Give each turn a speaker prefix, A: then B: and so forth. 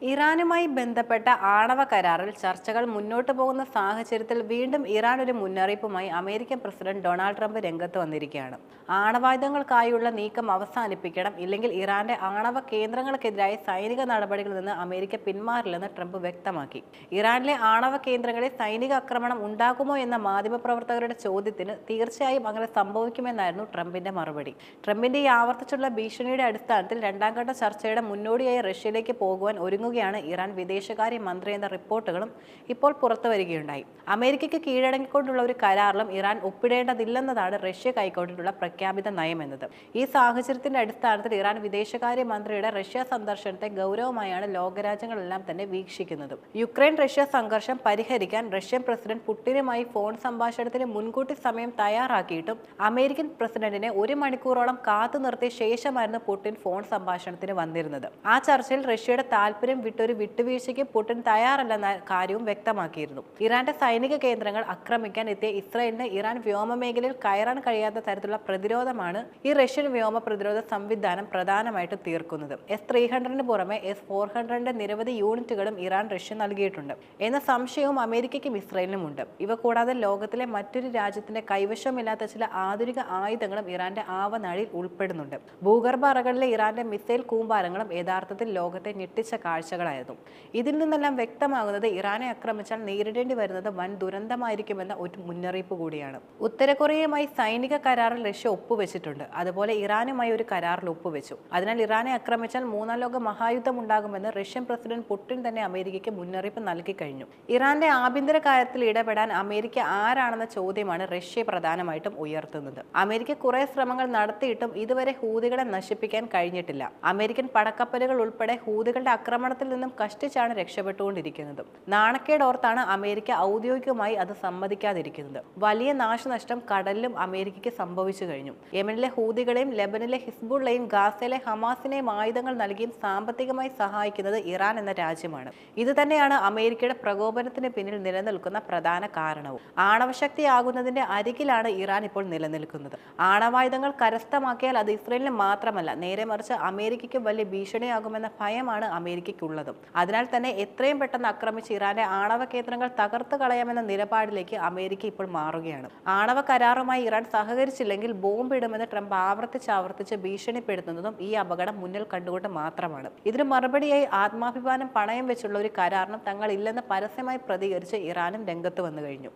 A: ഇറാനുമായി ബന്ധപ്പെട്ട ആണവ കരാറിൽ ചർച്ചകൾ മുന്നോട്ടു പോകുന്ന സാഹചര്യത്തിൽ വീണ്ടും ഇറാൻ ഒരു മുന്നറിയിപ്പുമായി അമേരിക്കൻ പ്രസിഡന്റ് ഡൊണാൾഡ് ട്രംപ് രംഗത്ത് വന്നിരിക്കുകയാണ്. ആണവായുധങ്ങൾക്കായുള്ള നീക്കം അവസാനിപ്പിക്കണം, ഇല്ലെങ്കിൽ ഇറാന്റെ ആണവ കേന്ദ്രങ്ങൾക്കെതിരായ സൈനിക നടപടികളിൽ നിന്ന് അമേരിക്ക പിന്മാറില്ലെന്ന് ട്രംപ് വ്യക്തമാക്കി. ഇറാനിലെ ആണവ കേന്ദ്രങ്ങളിൽ സൈനിക ആക്രമണം ഉണ്ടാകുമോ എന്ന മാധ്യമപ്രവർത്തകരുടെ ചോദ്യത്തിന് തീർച്ചയായും അങ്ങനെ സംഭവിക്കുമെന്നായിരുന്നു ട്രംപിന്റെ മറുപടി. ട്രംപിന്റെ ഈ ആവർത്തിച്ചുള്ള ഭീഷണിയുടെ അടിസ്ഥാനത്തിൽ രണ്ടാം ഘട്ട ചർച്ചയുടെ മുന്നോടിയായി റഷ്യയിലേക്ക് പോകുവാൻ ഒരുങ്ങുകയാണ് ഇറാൻ വിദേശകാര്യ മന്ത്രി എന്ന റിപ്പോർട്ടുകളും ഇപ്പോൾ പുറത്തുവരികയുണ്ടായി. അമേരിക്കയ്ക്ക് കീഴടങ്ങിക്കൊണ്ടുള്ള ഒരു കരാറിലും ഇറാൻ ഒപ്പിടേണ്ടതില്ലെന്നതാണ് റഷ്യ കൈക്കൊണ്ടിട്ടുള്ള പ്രഖ്യാപിത നയമെന്നത്. ഈ സാഹചര്യത്തിന്റെ അടിസ്ഥാനത്തിൽ ഇറാൻ വിദേശകാര്യ മന്ത്രിയുടെ റഷ്യ സന്ദർശനത്തെ ഗൗരവമായാണ് ലോകരാജ്യങ്ങളെല്ലാം തന്നെ വീക്ഷിക്കുന്നത്. യുക്രൈൻ റഷ്യ സംഘർഷം പരിഹരിക്കാൻ റഷ്യൻ പ്രസിഡന്റ് പുടിനുമായി ഫോൺ സംഭാഷണത്തിന് മുൻകൂട്ടി സമയം തയ്യാറാക്കിയിട്ടും അമേരിക്കൻ പ്രസിഡന്റിനെ 1 മണിക്കൂറോളം കാത്തു നിർത്തിയ ശേഷമായിരുന്നു പുടിൻ ഫോൺ സംഭാഷണത്തിന് വന്നിരുന്നത്. ആ ചർച്ചയിൽ റഷ്യയുടെ താൽപര്യം വിട്ടൊരു വിട്ടുവീഴ്ചയ്ക്ക് പുടിൻ തയ്യാറല്ലെന്ന കാര്യവും വ്യക്തമാക്കിയിരുന്നു. ഇറാന്റെ സൈനിക കേന്ദ്രങ്ങൾ ആക്രമിക്കാൻ എത്തിയ ഇസ്രായേലിന് ഇറാൻ വ്യോമമേഖലയിൽ കയറാൻ കഴിയാത്ത തരത്തിലുള്ള പ്രതിരോധമാണ് ഈ റഷ്യൻ വ്യോമ പ്രതിരോധ സംവിധാനം പ്രധാനമായിട്ടും തീർക്കുന്നത്. S-300 പുറമെ S-400 നിരവധി യൂണിറ്റുകളും ഇറാൻ റഷ്യ നൽകിയിട്ടുണ്ട് എന്ന സംശയവും അമേരിക്കയ്ക്കും ഇസ്രായേലിനും ഉണ്ട്. ഇവ കൂടാതെ ലോകത്തിലെ മറ്റൊരു രാജ്യത്തിന്റെ കൈവശമില്ലാത്ത ചില ആധുനിക ആയുധങ്ങളും ഇറാന്റെ ആവനാഴിയിൽ ഉൾപ്പെടുന്നുണ്ട്. ഭൂഗർഭ അറകളിലെ ഇറാന്റെ മിസൈൽ കൂമ്പാരങ്ങളും യഥാർത്ഥത്തിൽ ലോകത്തെ ഞെട്ടിച്ച കാഴ്ചകളായിരുന്നു. ഇതിൽ നിന്നെല്ലാം വ്യക്തമാകുന്നത് ഇറാനെ ആക്രമിച്ചാൽ നേരിടേണ്ടി വരുന്നത് വൻ ദുരന്തമായിരിക്കുമെന്ന ഒരു മുന്നറിയിപ്പ് കൂടിയാണ്. ഉത്തര കൊറിയയുമായി സൈനിക കരാറിൽ റഷ്യ ഒപ്പുവെച്ചിട്ടുണ്ട്. അതുപോലെ ഇറാനുമായി ഒരു കരാറിൽ ഒപ്പുവെച്ചു. അതിനാൽ ഇറാനെ ആക്രമിച്ചാൽ മൂന്നാം ലോക മഹായുദ്ധം ഉണ്ടാകുമെന്ന് റഷ്യൻ പ്രസിഡന്റ് പുടിൻ തന്നെ അമേരിക്കയ്ക്ക് മുന്നറിയിപ്പ് നൽകി കഴിഞ്ഞു. ഇറാന്റെ ആഭ്യന്തര കാര്യത്തിൽ ഇടപെടാൻ അമേരിക്ക ആരാണെന്ന ചോദ്യമാണ് റഷ്യ പ്രധാനമായിട്ടും ഉയർത്തുന്നത്. അമേരിക്ക കുറെ ശ്രമങ്ങൾ നടത്തിയിട്ടും ഇതുവരെ ഹൂതികളെ നശിപ്പിക്കാൻ കഴിഞ്ഞിട്ടില്ല. അമേരിക്കൻ പടക്കപ്പലുകൾ ഉൾപ്പെടെ ഹൂതികളുടെ ആക്രമണത്തിൽ നിന്നും കഷ്ടിച്ചാണ് രക്ഷപ്പെട്ടുകൊണ്ടിരിക്കുന്നത്. നാണക്കേടോർത്താണ് അമേരിക്ക ഔദ്യോഗികമായി അത് സമ്മതിക്കാതിരിക്കുന്നത്. വലിയ നാശനഷ്ടം കടലിലും അമേരിക്കയ്ക്ക് സംഭവിച്ചു കഴിഞ്ഞു. യമനിലെ ഹൂതികളെയും ലെബനിലെ ഹിസ്ബുള്ളയും ഗാസയിലെ ഹമാസിനെയും ആയുധങ്ങൾ നൽകിയും സാമ്പത്തികമായി സഹായിക്കുന്നത് ഇറാൻ എന്ന രാജ്യമാണ്. ഇത് തന്നെയാണ് അമേരിക്കയുടെ പ്രകോപനത്തിന് പിന്നിൽ നിലനിൽക്കുന്ന പ്രധാന കാരണവും. ആണവശക്തിയാകുന്നതിന്റെ അരികിലാണ് ഇറാൻ ഇപ്പോൾ നിലനിൽക്കുന്നത്. ആണവായുധങ്ങൾ കരസ്ഥമാക്കിയാൽ അത് ഇസ്രയേലിന് മാത്രമല്ല, നേരെ മറിച്ച് അമേരിക്കയ്ക്ക് വലിയ ഭീഷണിയാകുമെന്ന ഭയമാണ് അമേരിക്കയ്ക്കുള്ളതും. അതിനാൽ തന്നെ എത്രയും പെട്ടെന്ന് ആക്രമിച്ച് ഇറാന്റെ ആണവ കേന്ദ്രങ്ങൾ തകർത്ത് കളയാമെന്ന നിലപാടിലേക്ക് അമേരിക്ക ഇപ്പോൾ മാറുകയാണ്. ആണവ കരാറുമായി ഇറാൻ സഹകരിച്ചില്ലെങ്കിൽ ബോംബിടുമെന്ന് ട്രംപ് ആവർത്തിച്ച് ഭീഷണിപ്പെടുത്തുന്നതും ഈ അപകടം മുന്നിൽ കണ്ടുകൊണ്ട് മാത്രമാണ്. ഇതിന് മറുപടിയായി ആത്മാഭിമാനം പണയം വെച്ചുള്ള ഒരു കരാറിനും തങ്ങൾ ഇല്ലെന്ന് പരസ്യമായി പ്രതികരിച്ച് ഇറാനും രംഗത്ത് വന്നു കഴിഞ്ഞു.